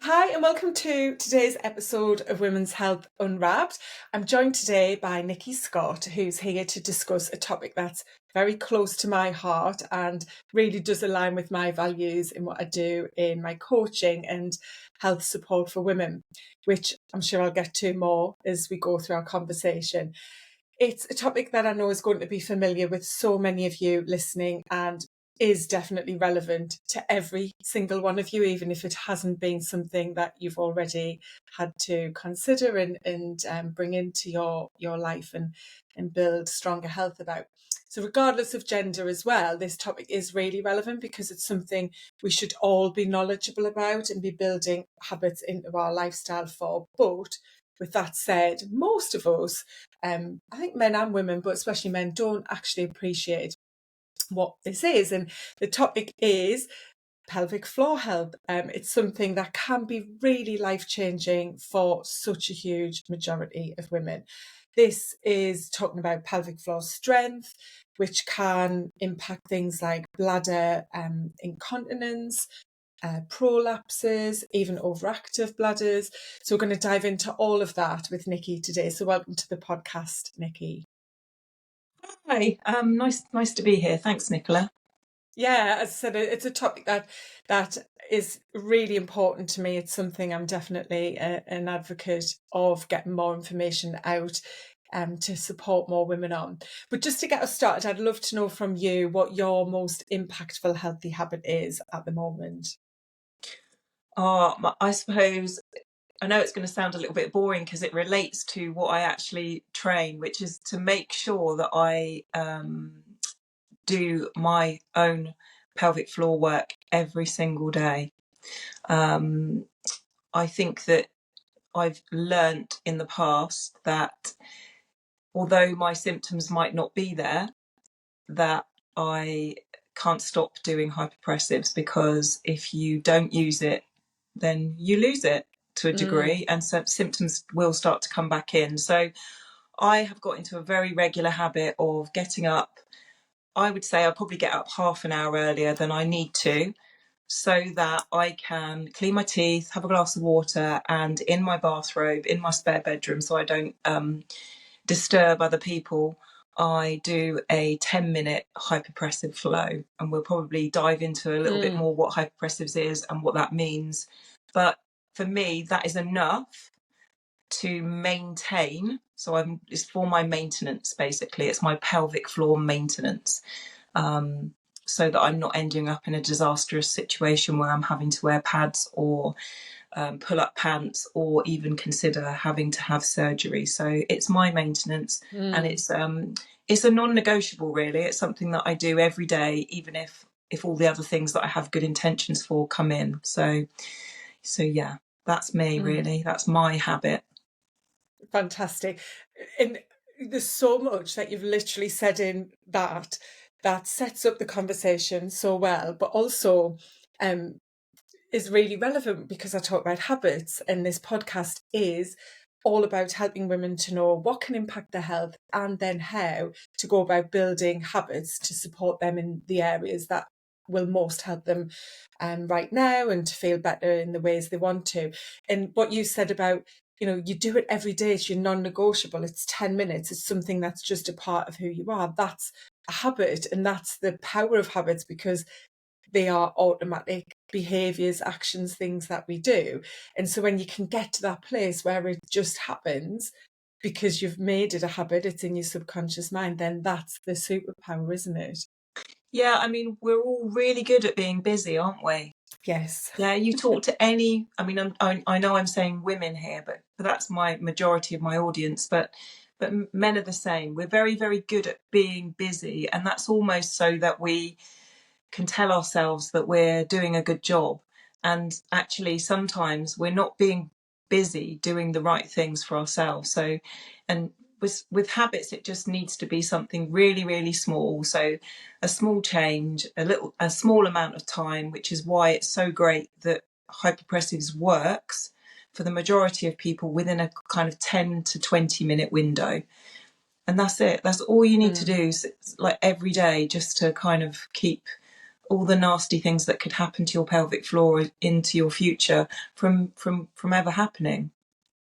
Hi, and welcome to today's episode of Women's Health Unwrapped. I'm joined today by Nikki Scott, who's here to discuss a topic that's very close to my heart and really does align with my values in what I do in my coaching and health support for women, which I'm sure I'll get to more as we go through our conversation. It's a topic that I know is going to be familiar with so many of you listening and is definitely relevant to every single one of you, even if it hasn't been something that you've already had to consider and bring into your life and build stronger health about. So regardless of gender as well, this topic is really relevant because it's something we should all be knowledgeable about and be building habits into our lifestyle for. But with that said, most of us, I think men and women, but especially men, don't actually appreciate what this is. And the topic is pelvic floor health. It's something that can be really life-changing for such a huge majority of women. This is talking about pelvic floor strength, which can impact things like bladder incontinence, prolapses, even overactive bladders. So we're going to dive into all of that with Nikki today. So welcome to the podcast, Nikki. Hi, nice to be here. Thanks, Nicola. Yeah, as I said, it's a topic that is really important to me. It's something I'm definitely an advocate of getting more information out to support more women on. But just to get us started, I'd love to know from you what your most impactful healthy habit is at the moment. I suppose I know it's going to sound a little bit boring because it relates to what I actually train, which is to make sure that I do my own pelvic floor work every single day. I think that I've learnt in the past that although my symptoms might not be there, that I can't stop doing hypopressives, because if you don't use it, then you lose it to a degree, and so symptoms will start to come back in. So I have got into a very regular habit of getting up. I would say I probably get up half an hour earlier than I need to, so that I can clean my teeth, have a glass of water, and in my bathrobe, in my spare bedroom, so I don't disturb other people, I do a 10-minute hypopressive flow, and we'll probably dive into a little bit more what hypopressives is and what that means. But for me, that is enough to maintain. So it's for my maintenance, basically. It's my pelvic floor maintenance, so that I'm not ending up in a disastrous situation where I'm having to wear pads or pull up pants or even consider having to have surgery. So it's my maintenance, and it's a non-negotiable, really. It's something that I do every day, even if all the other things that I have good intentions for come in. So yeah, that's me, really. That's my habit. Fantastic. And there's so much that you've literally said in that sets up the conversation so well, but also is really relevant because I talk about habits, and this podcast is all about helping women to know what can impact their health and then how to go about building habits to support them in the areas that will most help them right now and to feel better in the ways they want to. And what you said about, you do it every day, it's your non-negotiable, it's 10 minutes, it's something that's just a part of who you are. That's a habit, and that's the power of habits, because they are automatic behaviors, actions, things that we do. And so when you can get to that place where it just happens because you've made it a habit, it's in your subconscious mind, then that's the superpower, isn't it? Yeah, I mean, we're all really good at being busy, aren't we? Yes. Yeah, you talk to any, I mean, I know I'm saying women here, but that's my majority of my audience, but men are the same. We're very, very good at being busy, and that's almost so that we can tell ourselves that we're doing a good job. And actually, sometimes we're not being busy doing the right things for ourselves. So, and with habits, it just needs to be something really, really small. So a small change, a small amount of time, which is why it's so great that hypopressives works for the majority of people within a kind of 10 to 20 minute window. And that's it. That's all you need to do, like every day, just to kind of keep all the nasty things that could happen to your pelvic floor into your future from ever happening.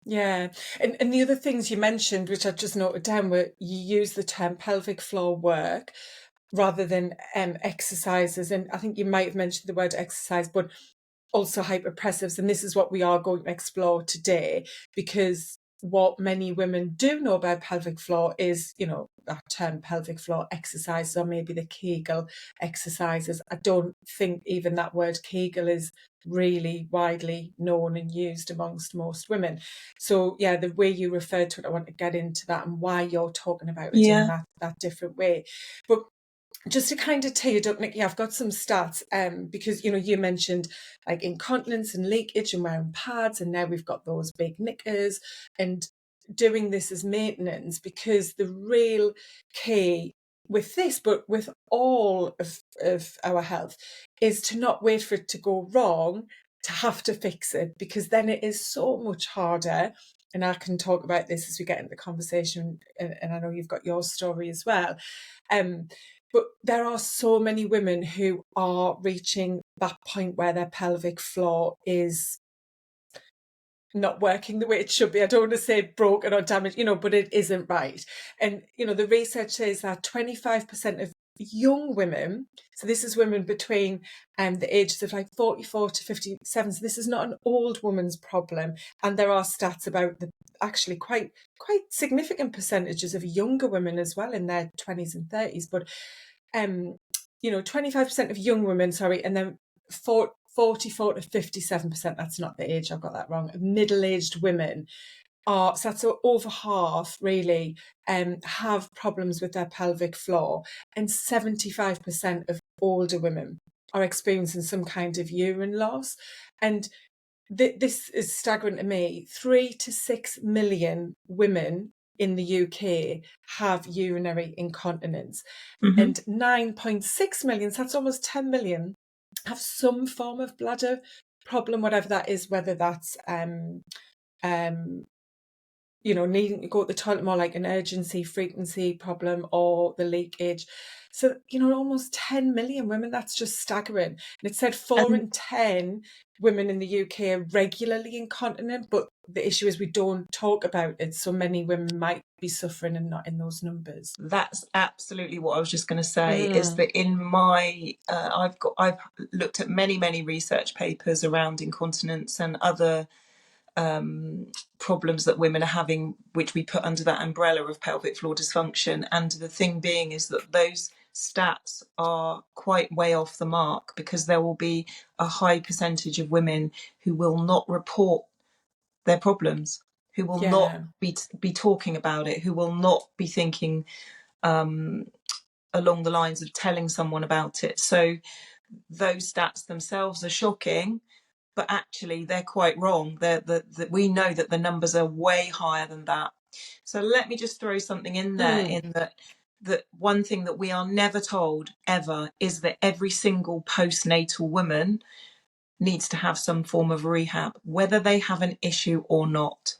Yeah. And the other things you mentioned, which I've just noted down, were you use the term pelvic floor work rather than exercises. And I think you might have mentioned the word exercise, but also hypopressives. And this is what we are going to explore today, because what many women do know about pelvic floor is, you know, that term pelvic floor exercises, or maybe the Kegel exercises. I don't think even that word Kegel is really widely known and used amongst most women. So yeah, the way you referred to it, I want to get into that and why you're talking about it in Yeah. that different way. But just to kind of tee it up, Nikki, I've got some stats because, you know, you mentioned like incontinence and leakage and wearing pads, and now we've got those big knickers and doing this as maintenance, because the real key with this, but with all of our health, is to not wait for it to go wrong to have to fix it, because then it is so much harder. And I can talk about this as we get into the conversation, and I know you've got your story as well. Um, but there are so many women who are reaching that point where their pelvic floor is not working the way it should be. I don't want to say broken or damaged, you know, but it isn't right. And, you know, the research says that 25% of young women, so this is women between the ages of like 44 to 57, so this is not an old woman's problem. And there are stats about the actually quite significant percentages of younger women as well, in their 20s and 30s. But you know, 25% of young women, sorry, and then 44 to 57%, that's not the age, I've got that wrong, of middle-aged women are, so that's over half really, have problems with their pelvic floor, and 75% of older women are experiencing some kind of urine loss. And this is staggering to me. 3 to 6 million women in the UK have urinary incontinence, Mm-hmm. and 9.6 million, so that's almost 10 million, have some form of bladder problem, whatever that is, whether that's um, you know, needing to go to the toilet more, like an urgency frequency problem, or the leakage. So, you know, almost 10 million women, that's just staggering. And it said 4 And in 10 women in the UK are regularly incontinent, but the issue is we don't talk about it. So many women might be suffering and not in those numbers. that's absolutely what I was just going to say, is Mm. that in my I've looked at many research papers around incontinence and other problems that women are having, which we put under that umbrella of pelvic floor dysfunction. And the thing being is that those stats are quite way off the mark, because there will be a high percentage of women who will not report their problems, who will not Yeah. be talking about it, who will not be thinking along the lines of telling someone about it. So those stats themselves are shocking, but actually they're quite wrong. We know that the numbers are way higher than that. So let me just throw something in there, Mm. in that one thing that we are never told ever is that every single postnatal woman needs to have some form of rehab, whether they have an issue or not,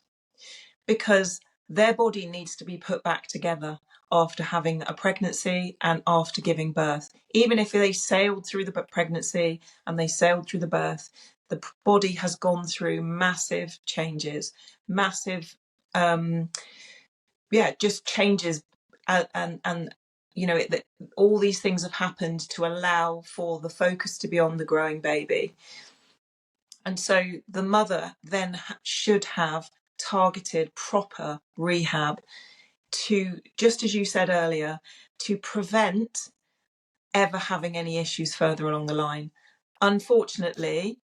because their body needs to be put back together after having a pregnancy and after giving birth. Even if they sailed through the pregnancy and they sailed through the birth, the body has gone through massive changes, massive, just changes, and you know, all these things have happened to allow for the focus to be on the growing baby. And so the mother then should have targeted, proper rehab to, just as you said earlier, to prevent ever having any issues further along the line. Unfortunately,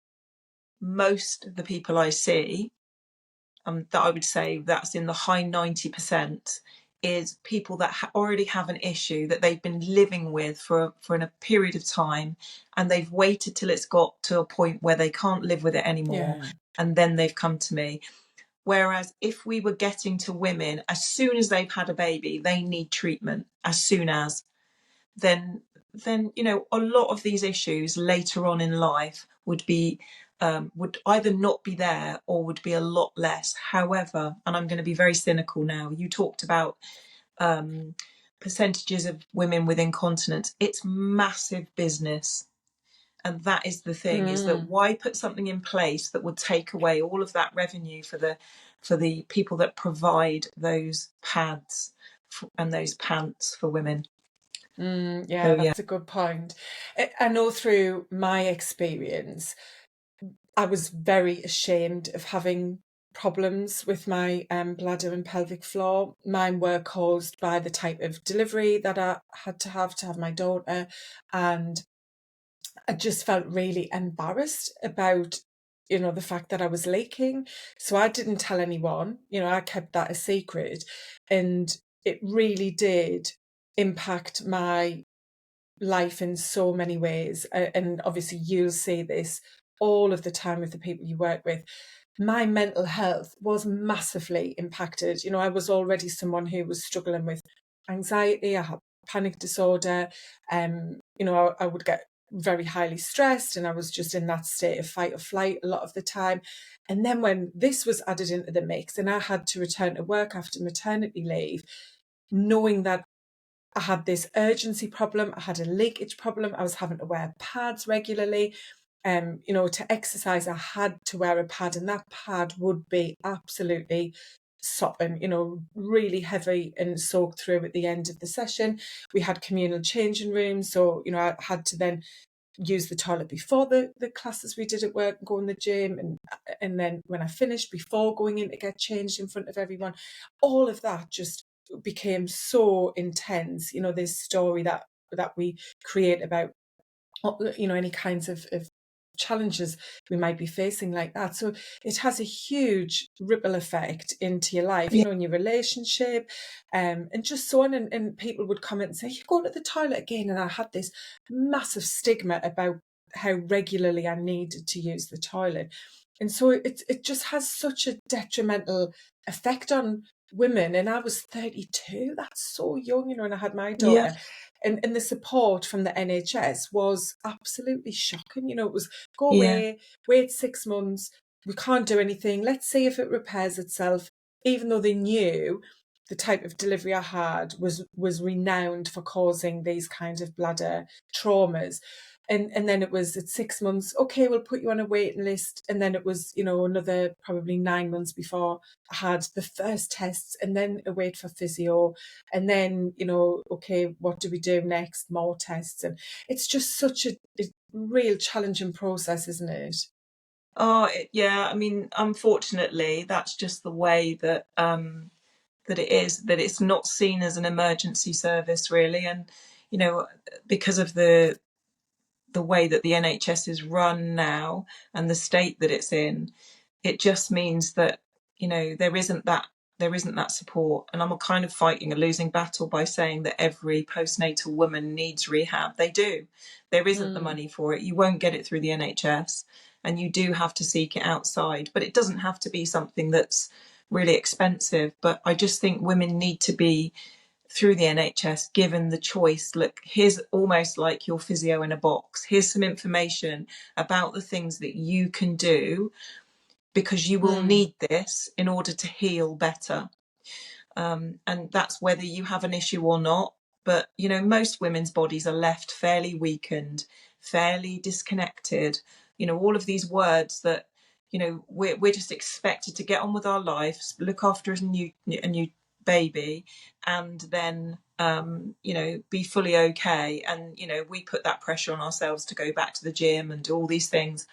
most of the people I see, that I would say that's in the high 90%, is people that already have an issue that they've been living with for a period of time, and they've waited till it's got to a point where they can't live with it anymore, Yeah. and then they've come to me. Whereas if we were getting to women as soon as they've had a baby, they need treatment as soon as, then you know, a lot of these issues later on in life would either not be there or would be a lot less. However, and I'm going to be very cynical now, you talked about percentages of women with incontinence. It's massive business. And that is the thing, is that why put something in place that would take away all of that revenue for the people that provide those pads and those pants for women. Yeah, So yeah. that's a good point. I know through my experience, I was very ashamed of having problems with my bladder and pelvic floor. Mine were caused by the type of delivery that I had to have my daughter, and I just felt really embarrassed about, the fact that I was leaking. So I didn't tell anyone, I kept that a secret. And it really did impact my life in so many ways. And obviously, you'll see this all of the time with the people you work with. My mental health was massively impacted. I was already someone who was struggling with anxiety. I had panic disorder. I would get very highly stressed, and I was just in that state of fight or flight a lot of the time. And then when this was added into the mix and I had to return to work after maternity leave, knowing that I had this urgency problem, I had a leakage problem, I was having to wear pads regularly. To exercise, I had to wear a pad, and that pad would be absolutely sopping, really heavy and soaked through at the end of the session. We had communal changing rooms, so, I had to then use the toilet before the classes we did at work and go in the gym, and then when I finished, before going in to get changed in front of everyone. All of that just became so intense. This story that we create about any kinds of challenges we might be facing like that. So it has a huge ripple effect into your life, Yeah. in your relationship, and just so on. And people would comment and say, "You go to the toilet again," and I had this massive stigma about how regularly I needed to use the toilet. And so it just has such a detrimental effect on women. And I was 32. That's so young, and I had my Yeah. daughter. And the support from the NHS was absolutely shocking. It was go Yeah. away, wait 6 months, we can't do anything, let's see if it repairs itself, even though they knew the type of delivery I had was renowned for causing these kinds of bladder traumas. And then it was at 6 months, okay, we'll put you on a waiting list. And then it was, another probably 9 months before I had the first tests, and then a wait for physio. And then, okay, what do we do next? More tests. And it's just such a real challenging process, isn't it? Oh, yeah. I mean, unfortunately, that's just the way that it is. That it's not seen as an emergency service, really, and because of the way that the NHS is run now and the state that it's in, it just means that there isn't that support. And I'm kind of fighting a losing battle by saying that every postnatal woman needs rehab. They do. There isn't the money for it. You won't get it through the NHS, and you do have to seek it outside. But it doesn't have to be something that's really expensive. But I just think women need to be, through the NHS, given the choice. Look, here's almost like your physio in a box. Here's some information about the things that you can do, because you will need this in order to heal better. And that's whether you have an issue or not. But, most women's bodies are left fairly weakened, fairly disconnected. All of these words that, we're just expected to get on with our lives, look after a new baby, and then be fully okay. And we put that pressure on ourselves to go back to the gym and do all these things.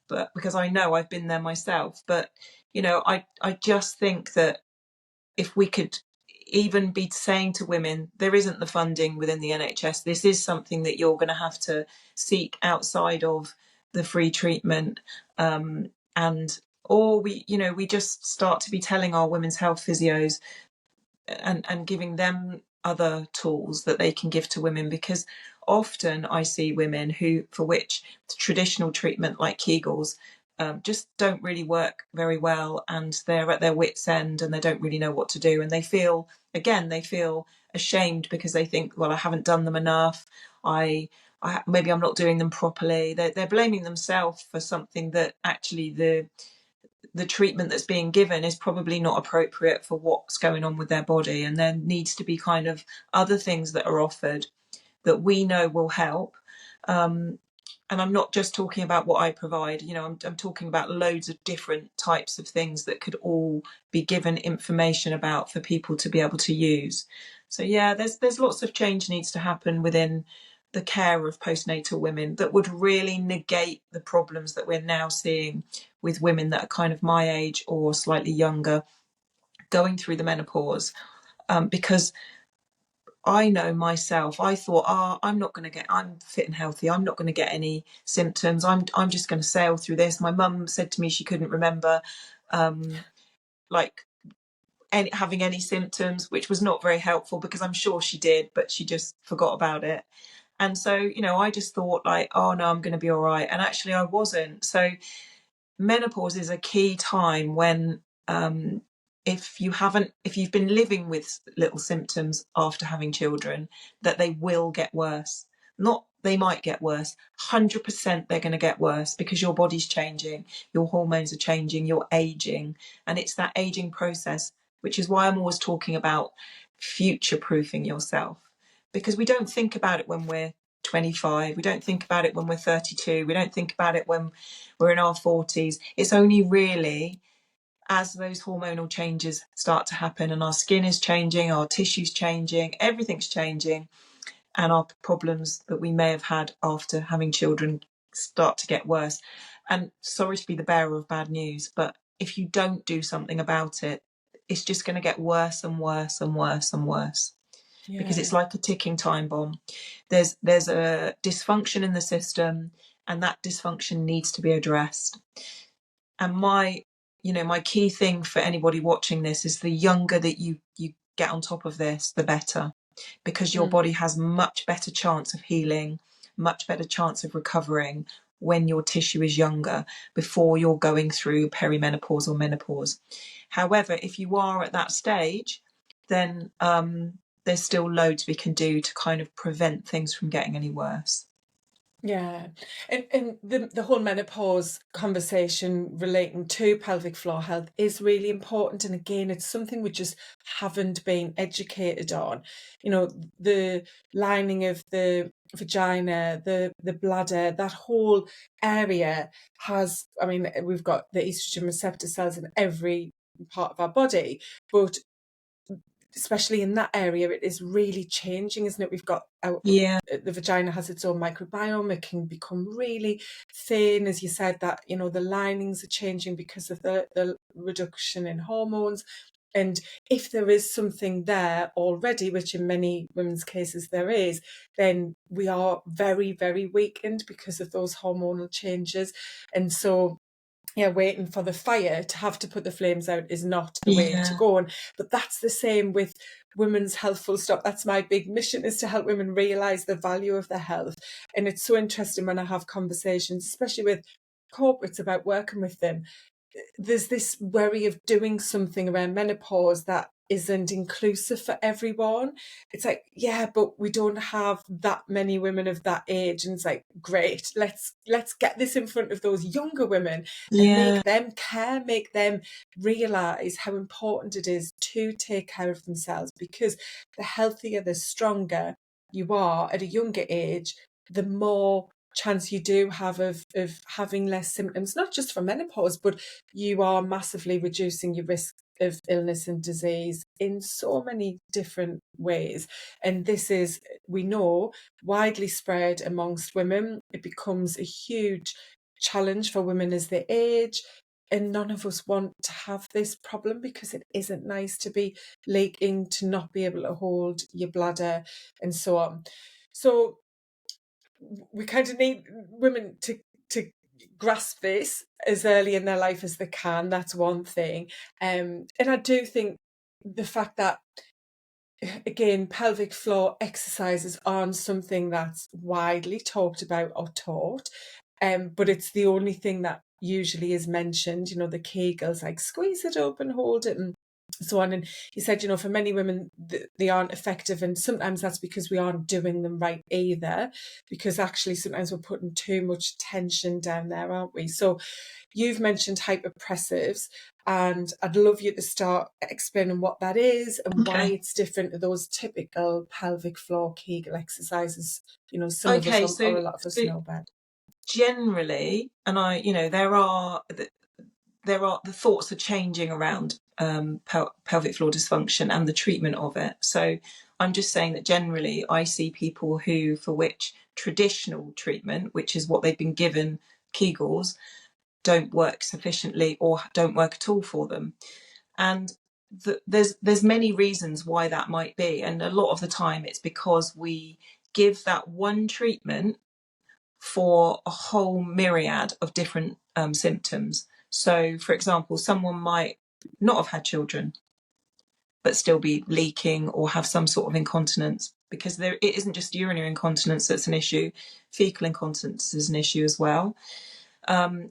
But because I know I've been there myself. But I just think that if we could even be saying to women, there isn't the funding within the NHS, this is something that you're going to have to seek outside of the free treatment. And or we just start to be telling our women's health physios and giving them other tools that they can give to women, because often I see women for which traditional treatment like Kegels just don't really work very well, and they're at their wits' end and they don't really know what to do, and they feel ashamed because they think, well, I haven't done them enough. Maybe I'm not doing them properly. They're blaming themselves for something that actually the treatment that's being given is probably not appropriate for what's going on with their body. And there needs to be kind of other things that are offered that we know will help. and I'm not just talking about what I provide, I'm talking about loads of different types of things that could all be given information about for people to be able to use. So yeah, there's lots of change needs to happen within the care of postnatal women that would really negate the problems that we're now seeing with women that are kind of my age or slightly younger going through the menopause. Because I know myself, I thought, I'm fit and healthy. I'm not going to get any symptoms. I'm just going to sail through this. My mum said to me she couldn't remember like having any symptoms, which was not very helpful because I'm sure she did, but she just forgot about it. And so, I just thought like, oh no, I'm going to be all right. And actually I wasn't. So menopause is a key time when if you've been living with little symptoms after having children, that they will get worse. Not they might get worse, 100% they're going to get worse because your body's changing, your hormones are changing, you're aging, and it's that aging process, which is why I'm always talking about future proofing yourself, because we don't think about it when we're 25, we don't think about it when we're 32, we don't think about it when we're in our 40s. It's only really as those hormonal changes start to happen and our skin is changing, our tissue's changing, everything's changing, and our problems that we may have had after having children start to get worse. And sorry to be the bearer of bad news, but if you don't do something about it, it's just going to get worse and worse and worse and worse. Because it's like a ticking time bomb. There's a dysfunction in the system, and that dysfunction needs to be addressed. And my key thing for anybody watching this is the younger that you get on top of this, the better, because your body has much better chance of healing, much better chance of recovering when your tissue is younger, before you're going through perimenopause or menopause. However, if you are at that stage, then there's still loads we can do to kind of prevent things from getting any worse. Yeah, and the whole menopause conversation relating to pelvic floor health is really important. And again, it's something we just haven't been educated on. The lining of the vagina, the bladder, that whole area has, we've got the estrogen receptor cells in every part of our body, but especially in that area, it is really changing, isn't it? We've got the vagina has its own microbiome. It can become really thin, as you said, that the linings are changing because of the reduction in hormones. And if there is something there already, which in many women's cases there is, then we are very, very weakened because of those hormonal changes. And so waiting for the fire to have to put the flames out is not the way to go on. But that's the same with women's health, full stop. That's my big mission, is to help women realise the value of their health. And it's so interesting when I have conversations, especially with corporates, about working with them. There's this worry of doing something around menopause that isn't inclusive for everyone. It's like, yeah, but we don't have that many women of that age. And it's like, great, let's get this in front of those younger women and make them care, make them realise how important it is to take care of themselves, because the healthier, the stronger you are at a younger age, the more chance you do have of having less symptoms, not just from menopause, but you are massively reducing your risk of illness and disease in so many different ways. And this is, we know, widely spread amongst women. It becomes a huge challenge for women as they age. And none of us want to have this problem, because it isn't nice to be leaking, to not be able to hold your bladder, and so on. So we kind of need women to grasp this as early in their life as they can. That's one thing. And I do think the fact that, again, pelvic floor exercises aren't something that's widely talked about or taught, but it's the only thing that usually is mentioned. The Kegels, like squeeze it up and hold it, and so on. And he said, for many women, they aren't effective, and sometimes that's because we aren't doing them right either, because actually sometimes we're putting too much tension down there, aren't we? So you've mentioned hypopressives, and I'd love you to start explaining what that is and why it's different to those typical pelvic floor Kegel exercises, some of us or a lot of us know about. generally, and the thoughts are changing around pelvic floor dysfunction and the treatment of it. So I'm just saying that generally I see people for which traditional treatment, which is what they've been given, Kegels, don't work sufficiently or don't work at all for them. And there's many reasons why that might be. And a lot of the time it's because we give that one treatment for a whole myriad of different symptoms. So, for example, someone might not have had children, but still be leaking or have some sort of incontinence, because it isn't just urinary incontinence that's an issue, fecal incontinence is an issue as well.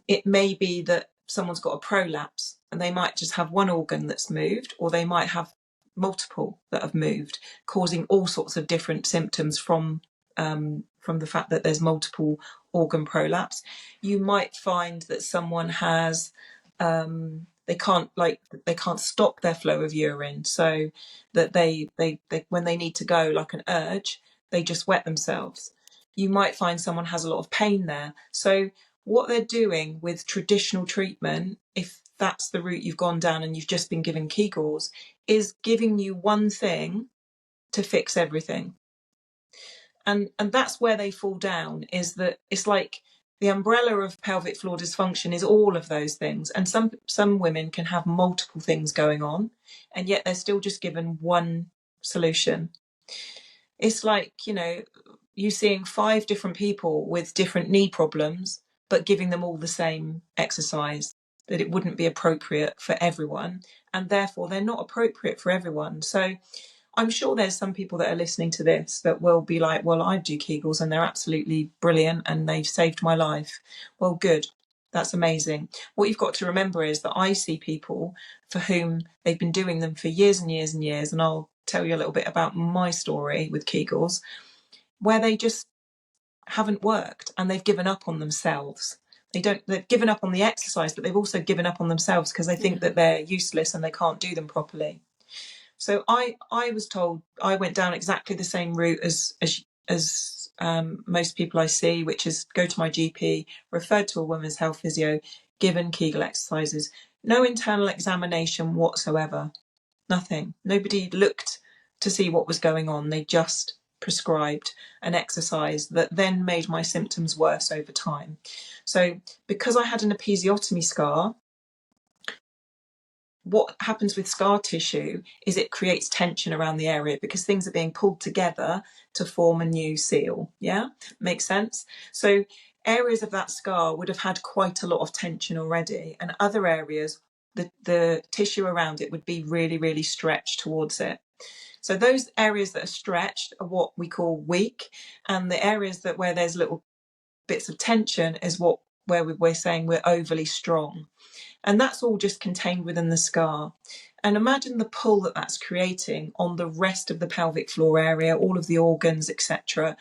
It may be that someone's got a prolapse and they might just have one organ that's moved, or they might have multiple that have moved, causing all sorts of different symptoms from the fact that there's multiple organ prolapse. You might find that someone has they can't stop their flow of urine, so that they when they need to go, like an urge, they just wet themselves. You might find someone has a lot of pain there. So what they're doing with traditional treatment, if that's the route you've gone down and you've just been given Kegels, is giving you one thing to fix everything. And that's where they fall down, is that it's like the umbrella of pelvic floor dysfunction is all of those things. And some women can have multiple things going on, and yet they're still just given one solution. It's like, you seeing 5 different people with different knee problems, but giving them all the same exercise, that it wouldn't be appropriate for everyone, and therefore they're not appropriate for everyone. So I'm sure there's some people that are listening to this that will be like, well, I do Kegels and they're absolutely brilliant and they've saved my life. Well, good. That's amazing. What you've got to remember is that I see people for whom they've been doing them for years and years and years, and I'll tell you a little bit about my story with Kegels, where they just haven't worked and they've given up on themselves. They've given up on the exercise, but they've also given up on themselves because they think that they're useless and they can't do them properly. So I was told, I went down exactly the same route as most people I see, which is go to my GP, referred to a women's health physio, given Kegel exercises, no internal examination whatsoever, nothing. Nobody looked to see what was going on. They just prescribed an exercise that then made my symptoms worse over time. So because I had an episiotomy scar, what happens with scar tissue is it creates tension around the area because things are being pulled together to form a new seal. Yeah, makes sense. So areas of that scar would have had quite a lot of tension already, and other areas, the tissue around it would be really, really stretched towards it. So those areas that are stretched are what we call weak, and the areas where there's little bits of tension is where we're saying we're overly strong. And that's all just contained within the scar. And imagine the pull that that's creating on the rest of the pelvic floor area, all of the organs, etc.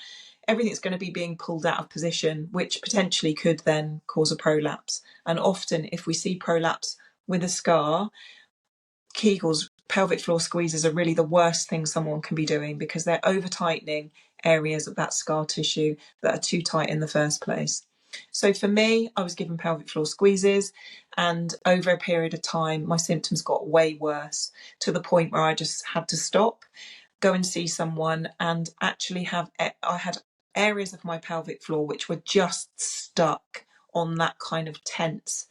Everything's going to be being pulled out of position, which potentially could then cause a prolapse. And often, if we see prolapse with a scar, Kegels, pelvic floor squeezes, are really the worst thing someone can be doing because they're over tightening areas of that scar tissue that are too tight in the first place. So for me, I was given pelvic floor squeezes, and over a period of time, my symptoms got way worse, to the point where I just had to stop, go and see someone, and actually I had areas of my pelvic floor which were just stuck on that kind of tense,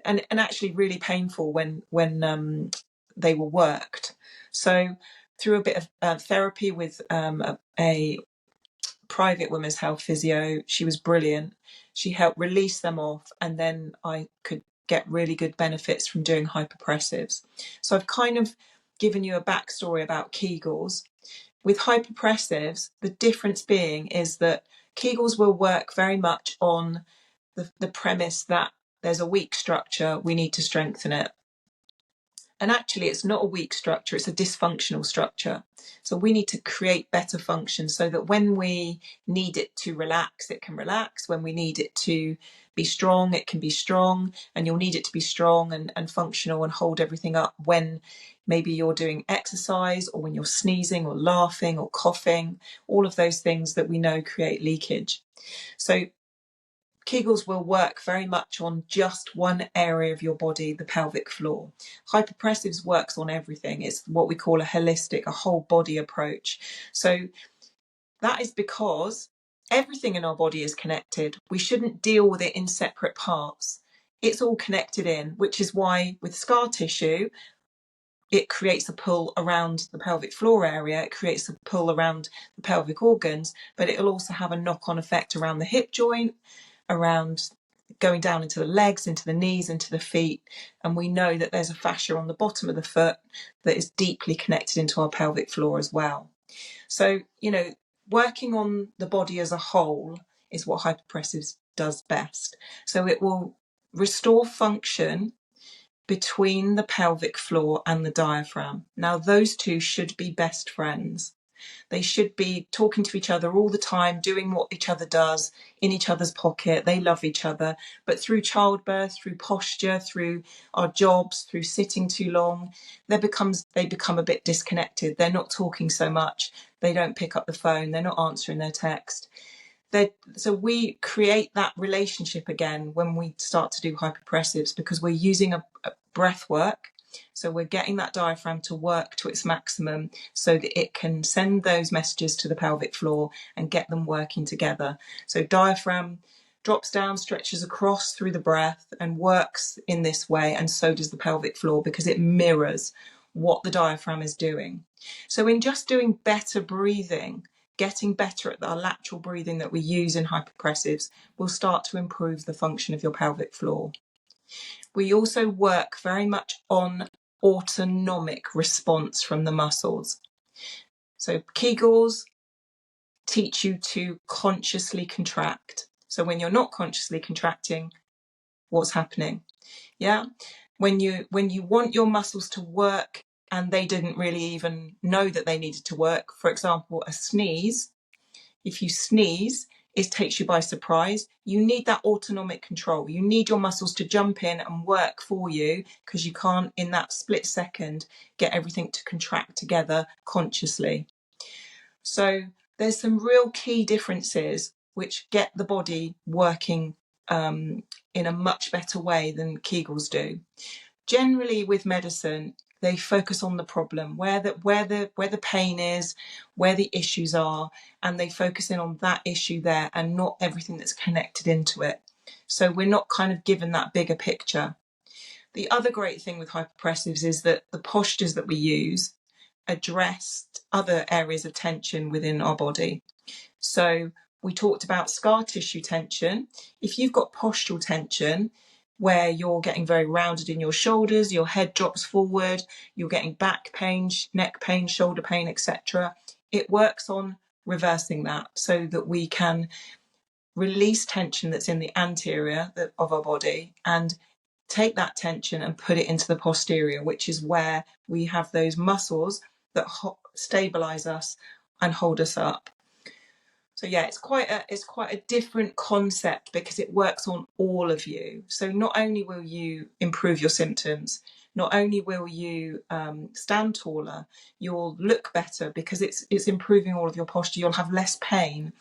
and actually really painful when they were worked. So through a bit of therapy with a private women's health physio, she was brilliant. She helped release them off, and then I could get really good benefits from doing hypopressives. So I've kind of given you a backstory about Kegels. With hypopressives, the difference being is that Kegels will work very much on the premise that there's a weak structure, we need to strengthen it. And actually, it's not a weak structure, it's a dysfunctional structure. So we need to create better function so that when we need it to relax, it can relax. When we need it to be strong, it can be strong. And you'll need it to be strong and functional and hold everything up when maybe you're doing exercise, or when you're sneezing or laughing or coughing, all of those things that we know create leakage. So Kegels will work very much on just one area of your body, the pelvic floor. Hypopressives works on everything. It's what we call a holistic, a whole body approach. So that is because everything in our body is connected. We shouldn't deal with it in separate parts. It's all connected in, which is why with scar tissue, it creates a pull around the pelvic floor area, it creates a pull around the pelvic organs, but it'll also have a knock-on effect around the hip joint, around going down into the legs, into the knees, into the feet. And we know that there's a fascia on the bottom of the foot that is deeply connected into our pelvic floor as well. So, working on the body as a whole is what hypopressives does best. So it will restore function between the pelvic floor and the diaphragm. Now, those two should be best friends. They should be talking to each other all the time, doing what each other does, in each other's pocket. They love each other. But through childbirth, through posture, through our jobs, through sitting too long, they become a bit disconnected. They're not talking so much. They don't pick up the phone. They're not answering their text. So we create that relationship again when we start to do hypopressives, because we're using a breath work. So we're getting that diaphragm to work to its maximum so that it can send those messages to the pelvic floor and get them working together. So diaphragm drops down, stretches across through the breath and works in this way, and so does the pelvic floor, because it mirrors what the diaphragm is doing. So in just doing better breathing, getting better at the lateral breathing that we use in hypopressives will start to improve the function of your pelvic floor. We also work very much on autonomic response from the muscles. So Kegels teach you to consciously contract. So when you're not consciously contracting, what's happening? Yeah. When you want your muscles to work and they didn't really even know that they needed to work, for example, a sneeze, if you sneeze, it takes you by surprise. You need that autonomic control. You need your muscles to jump in and work for you, because you can't, in that split second, get everything to contract together consciously. So there's some real key differences which get the body working in a much better way than Kegels do. Generally with medicine, they focus on the problem, where the pain is, where the issues are, and they focus in on that issue there and not everything that's connected into it. So we're not kind of given that bigger picture. The other great thing with hypopressives is that the postures that we use address other areas of tension within our body. So we talked about scar tissue tension. If you've got postural tension, where you're getting very rounded in your shoulders, your head drops forward, you're getting back pain, neck pain, shoulder pain, etc., it works on reversing that so that we can release tension that's in the anterior of our body and take that tension and put it into the posterior, which is where we have those muscles that stabilize us and hold us up. So yeah, it's quite a different concept because it works on all of you. So not only will you improve your symptoms, not only will you stand taller, you'll look better because it's improving all of your posture. You'll have less pain.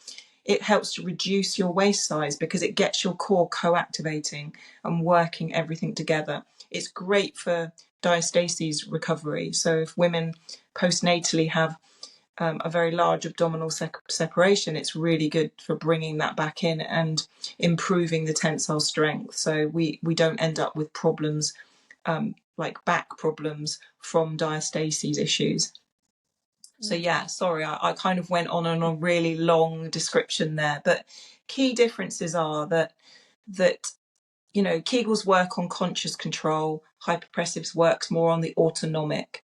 It helps to reduce your waist size because it gets your core co-activating and working everything together. It's great for diastasis recovery. So if women postnatally have a very large abdominal separation, it's really good for bringing that back in and improving the tensile strength. So we don't end up with problems like back problems from diastasis issues. So yeah, sorry, I kind of went on a really long description there, but key differences are that Kegels work on conscious control, hypopressives works more on the autonomic.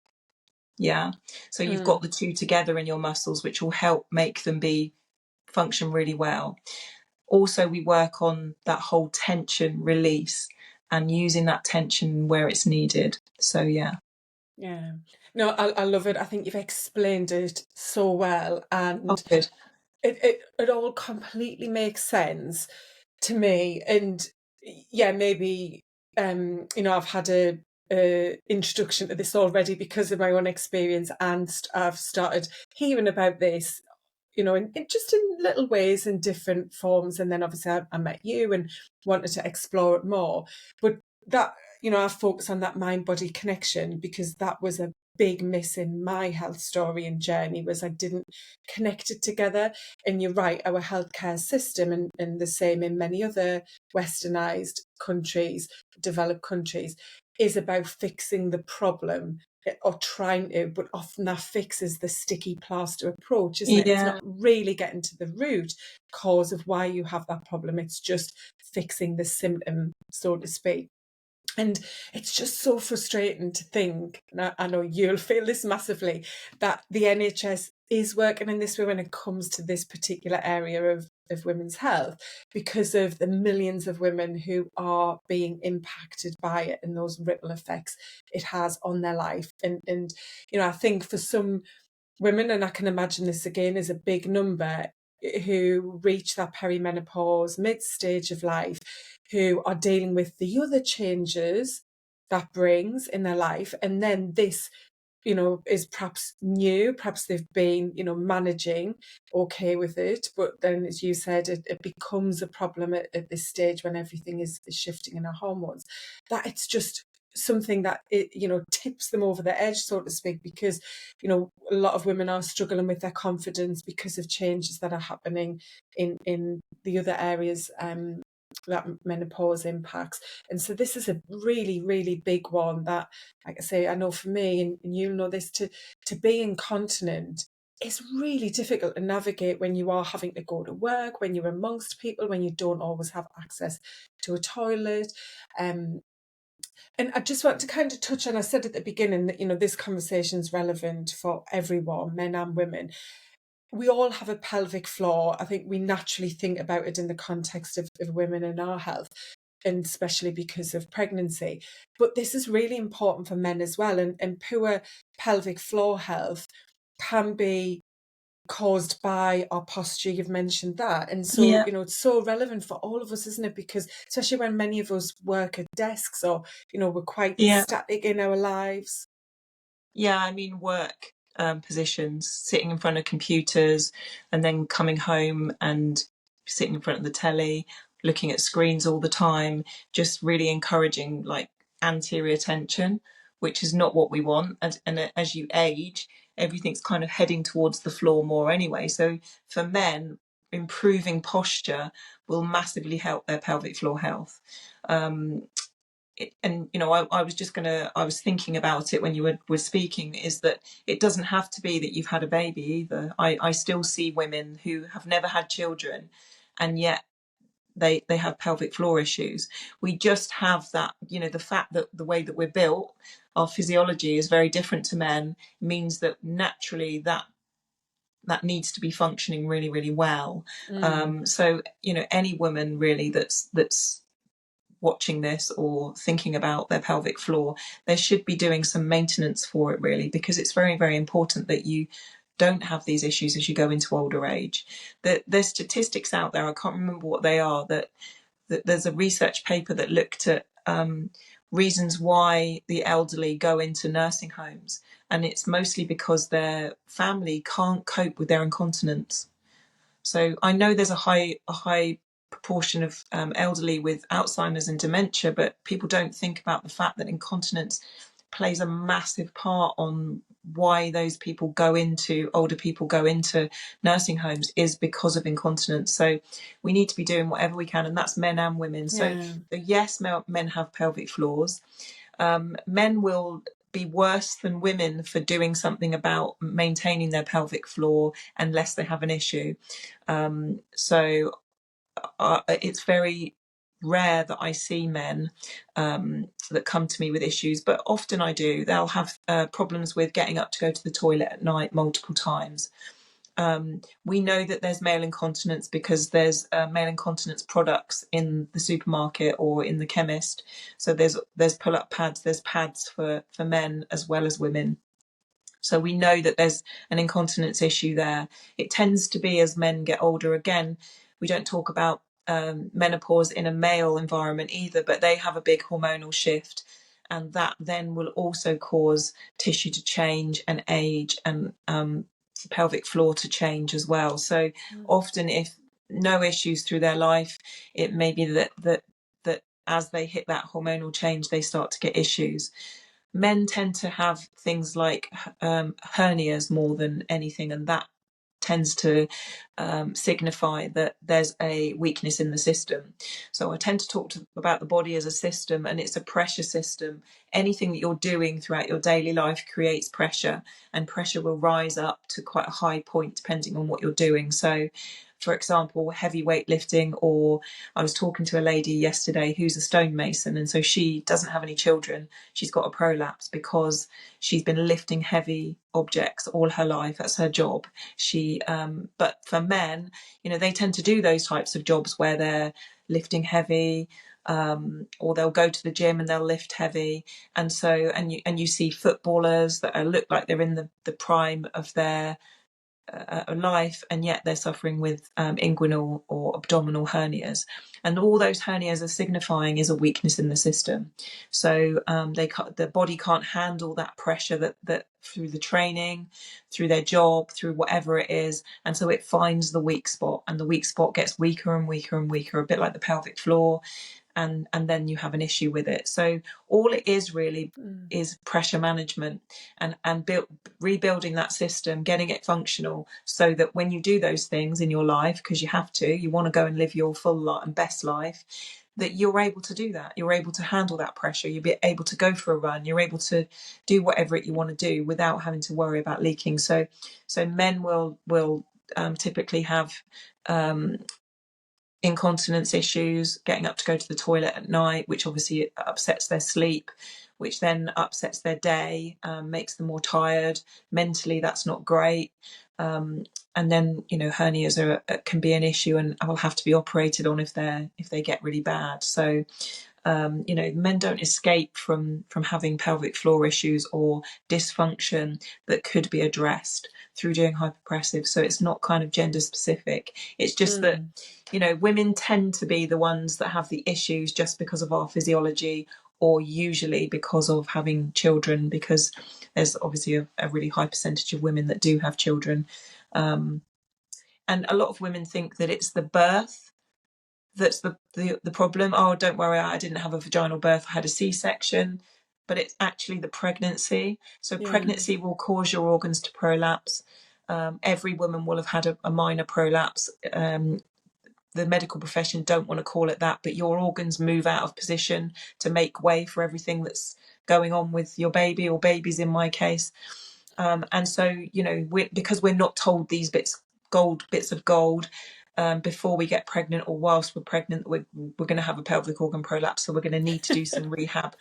Yeah. So you've got the two together in your muscles, which will help make them function really well. Also, we work on that whole tension release and using that tension where it's needed. So yeah. Yeah. No, I love it. I think you've explained it so well, Oh, and good. it all completely makes sense to me. And yeah, maybe I've had a introduction to this already because of my own experience, and I've started hearing about this in just in little ways, in different forms. And then obviously I met you and wanted to explore it more. But that, I focus on that mind-body connection, because that was a big miss in my health story and journey, was I didn't connect it together. And you're right, our healthcare system, and the same in many other westernized countries, developed countries, is about fixing the problem, or trying to, but often that fix is the sticky plaster approach, isn't it? It's not Yeah, really getting to the root cause of why you have that problem. It's just fixing the symptom, so to speak. And it's just so frustrating to think, and I know you'll feel this massively, that the NHS is working in this way when it comes to this particular area of women's health, because of the millions of women who are being impacted by it and those ripple effects it has on their life. And I think for some women, and I can imagine this again is a big number, who reach that perimenopause mid stage of life, who are dealing with the other changes that brings in their life, and then this, is perhaps new, perhaps they've been, managing okay with it, but then, as you said, it becomes a problem at this stage when everything is shifting in our hormones, that it's just something that it, tips them over the edge, so to speak, because, a lot of women are struggling with their confidence because of changes that are happening in the other areas that menopause impacts. And so this is a really, really big one that, like I say, I know for me, and you know this, to be incontinent is really difficult to navigate when you are having to go to work, when you're amongst people, when you don't always have access to a toilet. And I just want to kind of touch on, I said at the beginning that, this conversation is relevant for everyone, men and women. We all have a pelvic floor. I think we naturally think about it in the context of women and our health, and especially because of pregnancy. But this is really important for men as well. And poor pelvic floor health can be caused by our posture. You've mentioned that. And so, yeah, it's so relevant for all of us, isn't it? Because especially when many of us work at desks, or, we're quite yeah. static in our lives. Yeah, I mean, work positions, sitting in front of computers and then coming home and sitting in front of the telly, looking at screens all the time, just really encouraging like anterior tension, which is not what we want. And as you age, everything's kind of heading towards the floor more anyway. So for men, improving posture will massively help their pelvic floor health. And I was thinking about it when you were speaking, is that it doesn't have to be that you've had a baby either. I still see women who have never had children, and yet they have pelvic floor issues. We just have that, the fact that the way that we're built, our physiology is very different to men, means that naturally that needs to be functioning really, really well. So any woman really that's watching this or thinking about their pelvic floor, they should be doing some maintenance for it, really, because it's very, very important that you don't have these issues as you go into older age. There's statistics out there, I can't remember what they are, that there's a research paper that looked at reasons why the elderly go into nursing homes, and it's mostly because their family can't cope with their incontinence. So I know there's a high proportion of elderly with Alzheimer's and dementia, but people don't think about the fact that incontinence plays a massive part on why those older people go into nursing homes, is because of incontinence. So we need to be doing whatever we can, and that's men and women. So, Yeah. yes, men have pelvic floors. Men will be worse than women for doing something about maintaining their pelvic floor unless they have an issue. So it's very rare that I see men that come to me with issues, but often I do. They'll have problems with getting up to go to the toilet at night multiple times. We know that there's male incontinence because there's male incontinence products in the supermarket or in the chemist. So there's pull-up pads, there's pads for men as well as women. So we know that there's an incontinence issue there. It tends to be as men get older. Again, we don't talk about menopause in a male environment either, but they have a big hormonal shift, and that then will also cause tissue to change and age, and pelvic floor to change as well. So often, if no issues through their life, it may be that as they hit that hormonal change, they start to get issues. Men tend to have things like hernias more than anything, and that tends to signify that there's a weakness in the system. So I tend to talk about the body as a system, and it's a pressure system. Anything that you're doing throughout your daily life creates pressure, and pressure will rise up to quite a high point depending on what you're doing. So for example, heavy weightlifting, or I was talking to a lady yesterday who's a stonemason, and so she doesn't have any children. She's got a prolapse because she's been lifting heavy objects all her life. That's her job. But for men, they tend to do those types of jobs where they're lifting heavy, or they'll go to the gym and they'll lift heavy. And so, and you see footballers that look like they're in the prime of their life, and yet they're suffering with inguinal or abdominal hernias, and all those hernias are signifying is a weakness in the system. So the body can't handle that pressure that through the training, through their job, through whatever it is, and so it finds the weak spot, and the weak spot gets weaker and weaker and weaker, a bit like the pelvic floor. And then you have an issue with it. So all it is really is pressure management, and rebuilding that system, getting it functional, so that when you do those things in your life, because you want to go and live your full life and best life, that you're able to do that. You're able to handle that pressure. You'll be able to go for a run. You're able to do whatever you want to do without having to worry about leaking. So men will typically have incontinence issues, getting up to go to the toilet at night, which obviously upsets their sleep, which then upsets their day, makes them more tired. Mentally, that's not great. And then hernias can be an issue, and will have to be operated on if they get really bad. So men don't escape from having pelvic floor issues or dysfunction that could be addressed through doing hypopressives. So it's not kind of gender specific. It's just that women tend to be the ones that have the issues just because of our physiology, or usually because of having children, because there's obviously a really high percentage of women that do have children. And a lot of women think that it's the birth that's the problem. Oh, don't worry, I didn't have a vaginal birth, I had a C-section. But it's actually the pregnancy. So pregnancy will cause your organs to prolapse. Every woman will have had a minor prolapse. The medical profession don't want to call it that, but your organs move out of position to make way for everything that's going on with your baby, or babies in my case. And so, because we're not told these bits of gold before we get pregnant, or whilst we're pregnant, we're going to have a pelvic organ prolapse, so we're going to need to do some rehab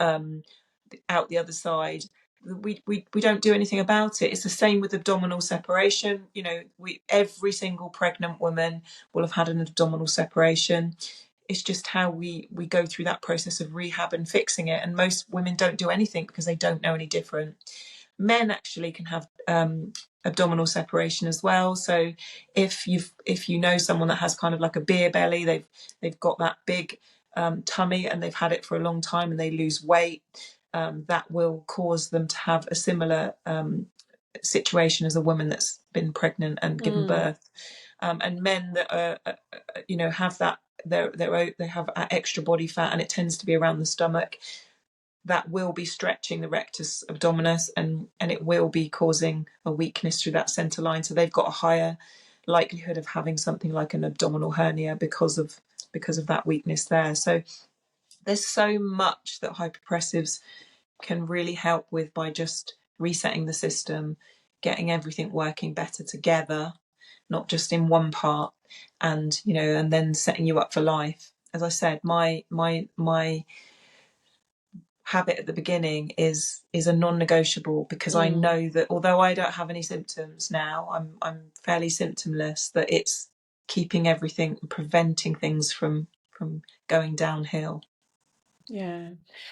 out the other side. We don't do anything about it. It's the same with abdominal separation. Every single pregnant woman will have had an abdominal separation. It's just how we go through that process of rehab and fixing it. And most women don't do anything because they don't know any different. Men actually can have abdominal separation as well. So if you know someone that has kind of like a beer belly, they've got that big tummy, and they've had it for a long time, and they lose weight, that will cause them to have a similar situation as a woman that's been pregnant and given birth. And men that have that, they have extra body fat, and it tends to be around the stomach, that will be stretching the rectus abdominis, and it will be causing a weakness through that center line. So they've got a higher likelihood of having something like an abdominal hernia because of that weakness there. So there's so much that hypopressives can really help with by just resetting the system, getting everything working better together, not just in one part, and and then setting you up for life. As I said, my habit at the beginning is a non-negotiable, because I know that although I don't have any symptoms now, I'm fairly symptomless, that it's keeping everything, preventing things from going downhill. Yeah.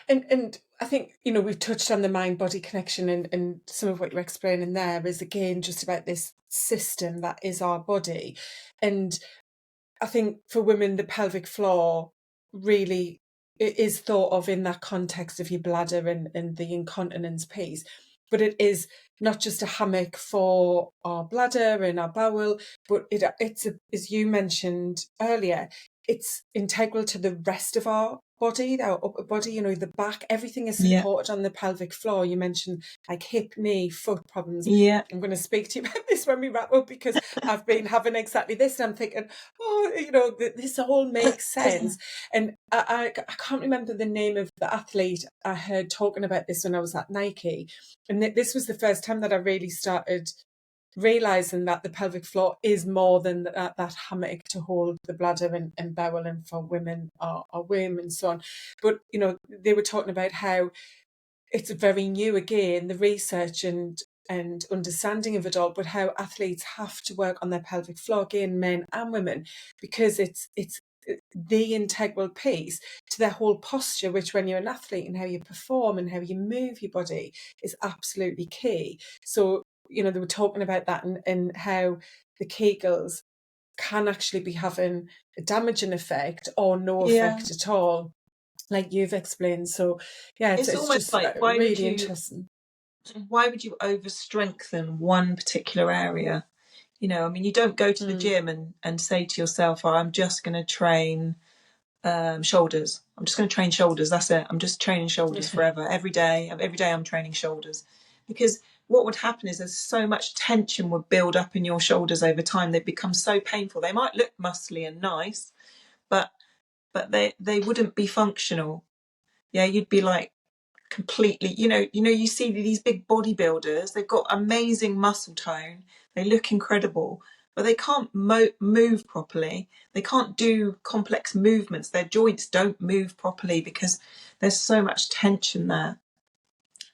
And I think, we've touched on the mind-body connection, and some of what you're explaining there is, again, just about this system that is our body. And I think for women, the pelvic floor really is thought of in that context of your bladder and the incontinence piece. but it is not just a hammock for our bladder and our bowel, but it's as you mentioned earlier, it's integral to the rest of our body, our upper body, the back, everything is Yeah. supported on the pelvic floor. You mentioned like hip, knee, foot problems. Yeah. I'm going to speak to you about this when we wrap up, because I've been having exactly this, and I'm thinking, this all makes sense. And I can't remember the name of the athlete I heard talking about this when I was at Nike. And this was the first time that I really started realizing that the pelvic floor is more than that hammock to hold the bladder and bowel, and for women our womb and so on. But they were talking about how it's very new again, the research and understanding of it all, but how athletes have to work on their pelvic floor, again, men and women, because it's the integral piece to their whole posture, which when you're an athlete and how you perform and how you move your body is absolutely key. So they were talking about that, and how the Kegels can actually be having a damaging effect or no Yeah. effect at all, like you've explained. So yeah, It's it's almost just like, really interesting. why would you over strengthen one particular area? You don't go to the gym and say to yourself, I'm just going to train shoulders. I'm just going to train shoulders. That's it. I'm just training shoulders forever. Every day I'm training shoulders. Because what would happen is there's so much tension would build up in your shoulders over time. They become so painful. They might look muscly and nice, but they wouldn't be functional. Yeah, you'd be like completely, you see these big bodybuilders, they've got amazing muscle tone, they look incredible, but they can't move properly. They can't do complex movements. Their joints don't move properly because there's so much tension there.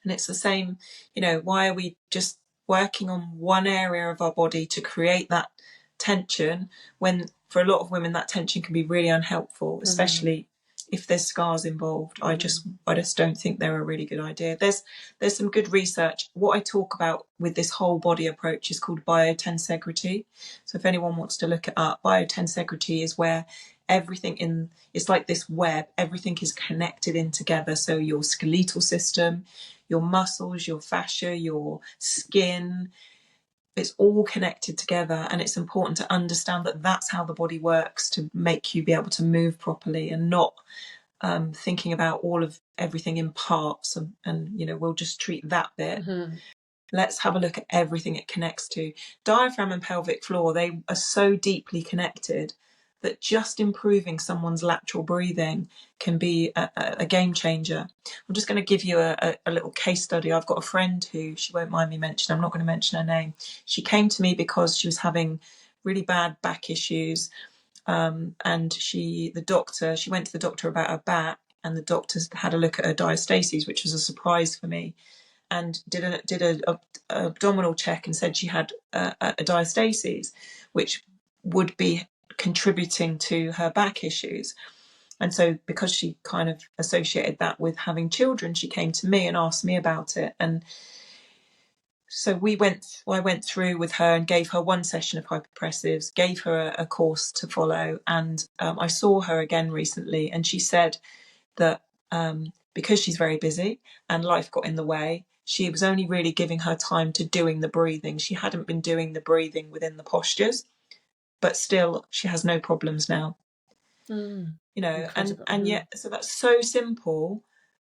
And it's the same, why are we just working on one area of our body to create that tension, when for a lot of women that tension can be really unhelpful, especially if there's scars involved. I just don't think they're a really good idea. There's some good research. What I talk about with this whole body approach is called biotensegrity. So if anyone wants to look it up, biotensegrity is where it's like this web, everything is connected in together. So your skeletal system, your muscles, your fascia, your skin, it's all connected together. And it's important to understand that that's how the body works, to make you be able to move properly, and not thinking about everything in parts, and we'll just treat that bit. Let's have a look at everything it connects to. Diaphragm and pelvic floor, they are so deeply connected that just improving someone's lateral breathing can be a game changer. I'm just going to give you a little case study. I've got a friend who, she won't mind me mentioning, I'm not going to mention her name. She came to me because she was having really bad back issues. And she went to the doctor about her back, and the doctor had a look at her diastases, which was a surprise for me, and did a abdominal check and said she had a diastases, which would be contributing to her back issues. And so because she kind of associated that with having children, she came to me and asked me about it. And so I went through with her and gave her one session of hypopressives, gave her a course to follow. And I saw her again recently, and she said that because she's very busy and life got in the way, she was only really giving her time to doing the breathing. She hadn't been doing the breathing within the postures, but still she has no problems now. And yet, so that's so simple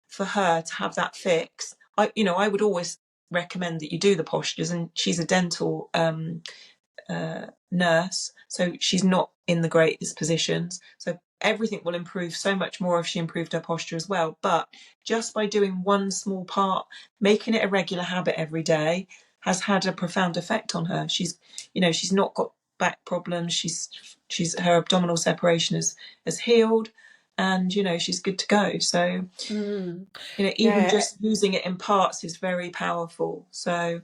for her to have that fix. I would always recommend that you do the postures, and she's a dental nurse, so she's not in the greatest positions, so everything will improve so much more if she improved her posture as well. But just by doing one small part, making it a regular habit every day, has had a profound effect on her. She's not got back problems. She's her abdominal separation has healed, and she's good to go. So even just using it in parts is very powerful. So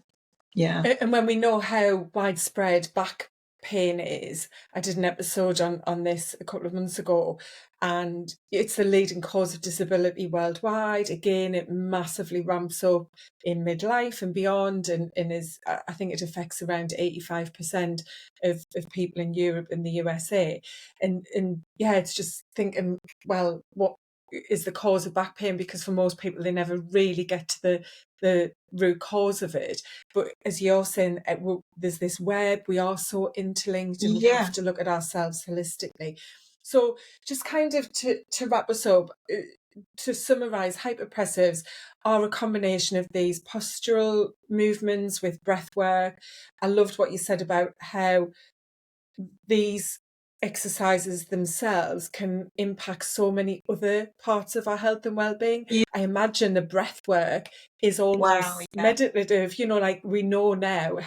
yeah. And when we know how widespread back pain is, I did an episode on this a couple of months ago, and it's the leading cause of disability worldwide. Again, it massively ramps up in midlife and beyond, and I think it affects around 85% of people in Europe and the USA. And yeah, it's just thinking, well, is the cause of back pain, because for most people they never really get to the root cause of it. But as you're saying, there's this web, we are so interlinked, and we have Yeah. to look at ourselves holistically. So just kind of to wrap us up, to summarize, hypopressives are a combination of these postural movements with breath work. I loved what you said about how these exercises themselves can impact so many other parts of our health and well-being. Yeah. I imagine the breath work is Wow. almost Yeah. meditative, like we know now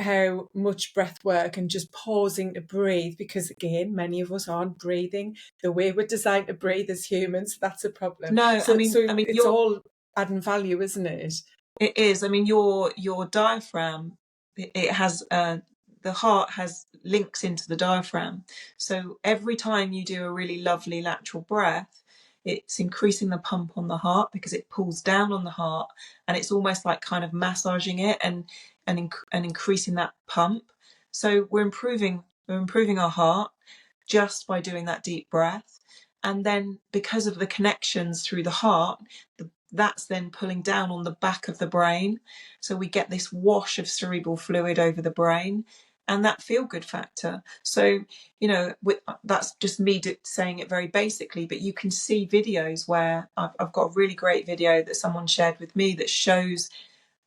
how much breath work and just pausing to breathe, because again, many of us aren't breathing the way we're designed to breathe as humans. That's a problem. No, So it's you're all adding value, isn't it? It is. I mean, your diaphragm, it has the heart has links into the diaphragm. So every time you do a really lovely lateral breath, it's increasing the pump on the heart because it pulls down on the heart, and it's almost like kind of massaging it and increasing that pump. So we're improving our heart just by doing that deep breath. And then because of the connections through the heart, that's then pulling down on the back of the brain. So we get this wash of cerebral fluid over the brain and that feel good factor. So, that's just me saying it very basically, but you can see videos where I've got a really great video that someone shared with me that shows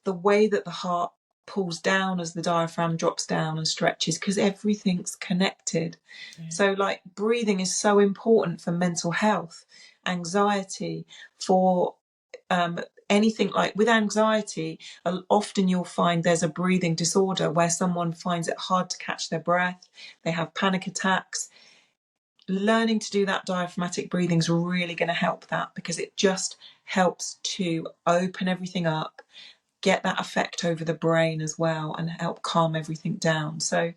the way that the heart pulls down as the diaphragm drops down and stretches, because everything's connected. Yeah. So like breathing is so important for mental health, anxiety, for anything. Like with anxiety, often you'll find there's a breathing disorder where someone finds it hard to catch their breath, they have panic attacks. Learning to do that diaphragmatic breathing is really going to help that, because it just helps to open everything up, get that effect over the brain as well, and help calm everything down. So,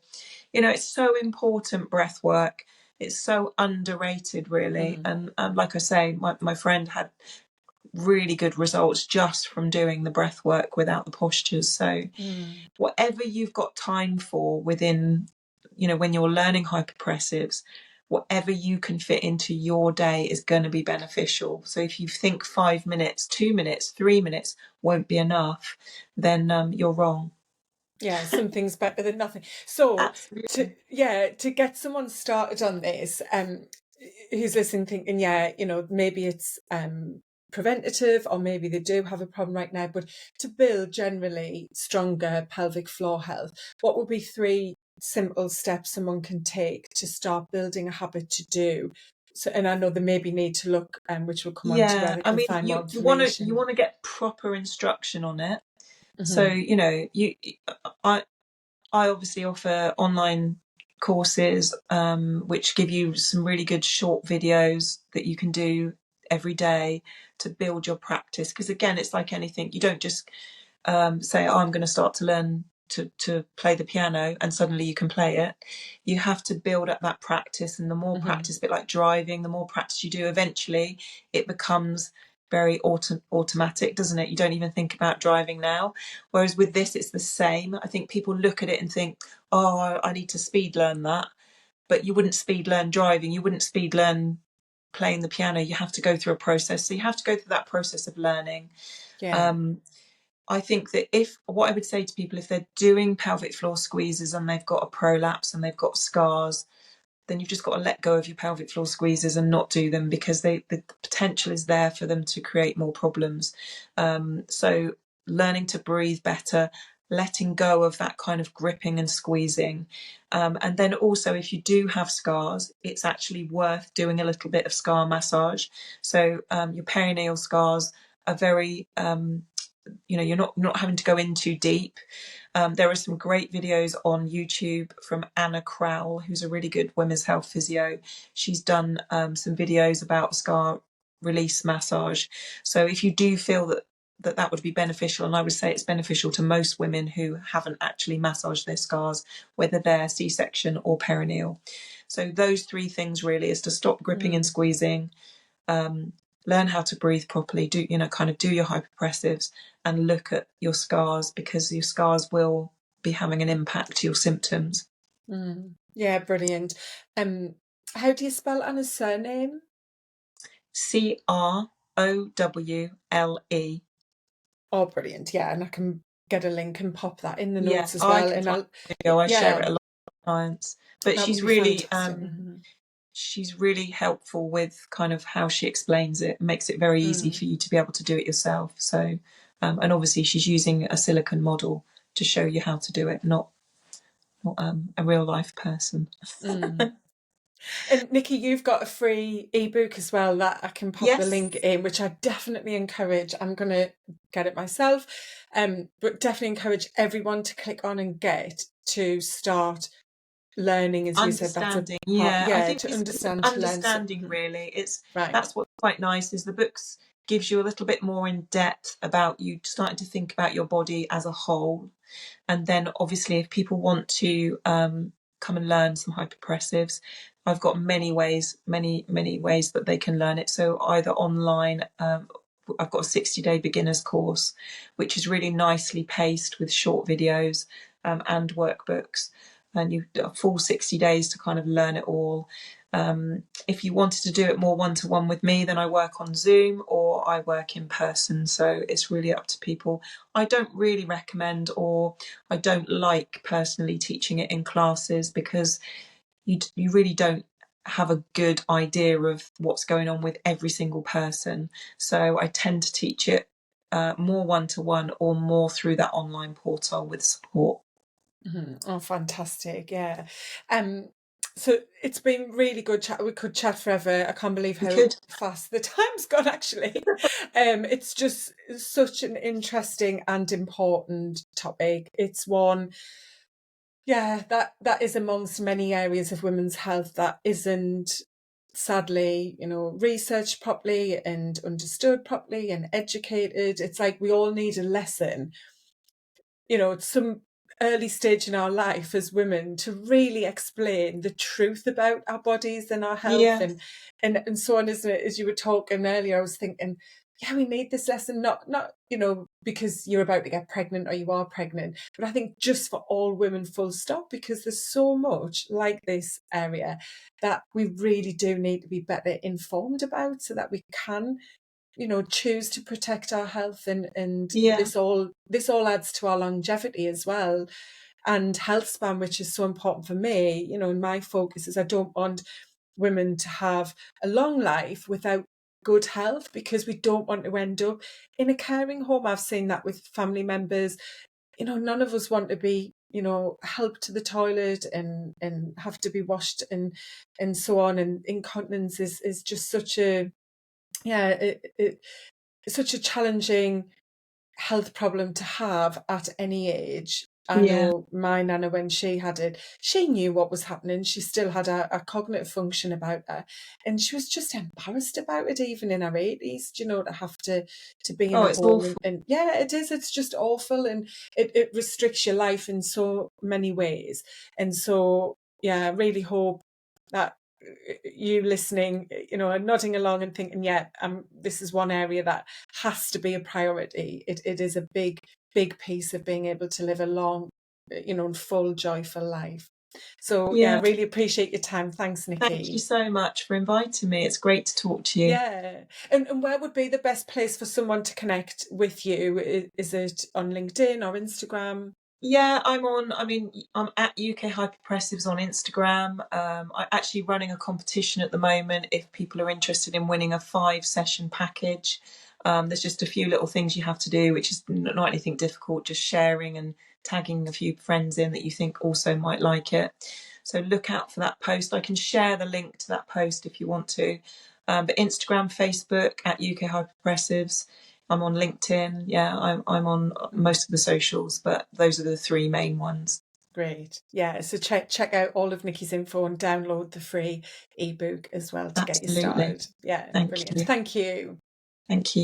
it's so important, breath work. It's so underrated, really. And like I say, my friend had really good results just from doing the breath work without the postures. So whatever you've got time for within, when you're learning hyperpressives, whatever you can fit into your day is going to be beneficial. So if you think 5 minutes, 2 minutes, 3 minutes won't be enough, then you're wrong. Yeah, something's better than nothing. So Absolutely. to get someone started on this, who's listening thinking, maybe it's preventative, or maybe they do have a problem right now, but to build generally stronger pelvic floor health, what would be 3 simple steps someone can take to start building a habit to do? So, and I know they maybe need to look, which will come on to where Yeah, they I can mean, find more you want to information. get proper instruction on it. So Mm-hmm. I obviously offer online courses, which give you some really good short videos that you can do every day to build your practice. Because again, it's like anything. You don't just say, "Oh, I'm going to start to learn to play the piano," and suddenly you can play it. You have to build up that practice, and the more practice, a bit like driving, the more practice you do, eventually it becomes very automatic, doesn't it? You don't even think about driving now. Whereas with this, it's the same. I think people look at it and think, "Oh, I need to speed learn that," but you wouldn't speed learn driving. You wouldn't speed learn playing the piano. You have to go through a process. So you have to go through that process of learning. Yeah. I think that what I would say to people, if they're doing pelvic floor squeezes and they've got a prolapse and they've got scars, then you've just got to let go of your pelvic floor squeezes and not do them, because the potential is there for them to create more problems. So learning to breathe better, letting go of that kind of gripping and squeezing. And then also, if you do have scars, it's actually worth doing a little bit of scar massage. So your perineal scars are very you're not having to go in too deep. There are some great videos on YouTube from Anna Crowell, who's a really good women's health physio. She's done some videos about scar release massage. So if you do feel that would be beneficial, and I would say it's beneficial to most women who haven't actually massaged their scars, whether they're C-section or perineal. So those 3 things really is to stop gripping and squeezing, learn how to breathe properly, do your hypopressives, and look at your scars, because your scars will be having an impact to your symptoms. Yeah, brilliant. How do you spell Anna's surname? Crowle. Oh, brilliant. Yeah, and I can get a link and pop that in the Yeah, notes as I well. can And find I'll, a video. I share it yeah, a lot with clients. But that would be fantastic. Mm-hmm. she's really helpful with kind of how she explains it. It makes it very easy for you to be able to do it yourself. So, and obviously she's using a silicon model to show you how to do it, not a real life person. Mm. And Nikki, you've got a free ebook as well that I can pop the Yes, link in, which I definitely encourage. I'm going to get it myself, but definitely encourage everyone to click on and get to start learning. As you said, that's a understanding. part, Yeah, I yeah, think to it's understand, to learn. understanding really. It's Right. That's what's quite nice is the books gives you a little bit more in depth about you starting to think about your body as a whole. And then obviously if people want to come and learn some hypopressives, I've got many ways that they can learn it. So either online, I've got a 60-day beginners course, which is really nicely paced with short videos and workbooks. And you a full 60 days to kind of learn it all. If you wanted to do it more one-to-one with me, then I work on Zoom or I work in person. So it's really up to people. I don't really recommend, or I don't like personally teaching it in classes because you really don't have a good idea of what's going on with every single person. So I tend to teach it more one-to-one or more through that online portal with support. Mm-hmm. Oh, fantastic. Yeah. So it's been really good chat. We could chat forever. I can't believe We how could. fast the time's gone, actually. It's just such an interesting and important topic. It's one, yeah, that is amongst many areas of women's health that isn't sadly, researched properly and understood properly and educated. It's like we all need a lesson, at some early stage in our life as women to really explain the truth about our bodies and our health Yeah. and so on, isn't it? As you were talking earlier, I was thinking, yeah, we need this lesson, not because you're about to get pregnant or you are pregnant, but I think just for all women, full stop, because there's so much like this area that we really do need to be better informed about so that we can choose to protect our health, and Yeah. this all adds to our longevity as well, and health span, which is so important for me. And my focus is I don't want women to have a long life without good health, because we don't want to end up in a caring home. I've seen that with family members. None of us want to be helped to the toilet and have to be washed and so on. And incontinence is just such a, yeah, such a challenging health problem to have at any age. I Yeah. know my nana, when she had it, she knew what was happening. She still had a cognitive function about her, and she was just embarrassed about it, even in her 80s. To have to be in Oh, a it's home, awful. and yeah, it is. It's just awful, and it restricts your life in so many ways. And so, yeah, I really hope that you listening, and nodding along and thinking, yeah, this is one area that has to be a priority. It is a big, big piece of being able to live a long, full, joyful life. So yeah, Yeah. really appreciate your time. Thanks, Thank you Nikki. so much for inviting me. It's great to talk to you. Yeah. And where would be the best place for someone to connect with you? Is it on LinkedIn or Instagram? Yeah, I'm at UK Hypopressives on Instagram. I'm actually running a competition at the moment if people are interested in winning a 5-session package. There's just a few little things you have to do, which is not anything difficult, just sharing and tagging a few friends in that you think also might like it. So look out for that post. I can share the link to that post if you want to. But Instagram, Facebook at UK Hypopressives. I'm on LinkedIn. Yeah, I'm on most of the socials, but those are the 3 main ones. Great. Yeah. So check out all of Nikki's info and download the free ebook as well to get you Absolutely. started. Yeah. Thank Brilliant. you. Thank you. Thank you.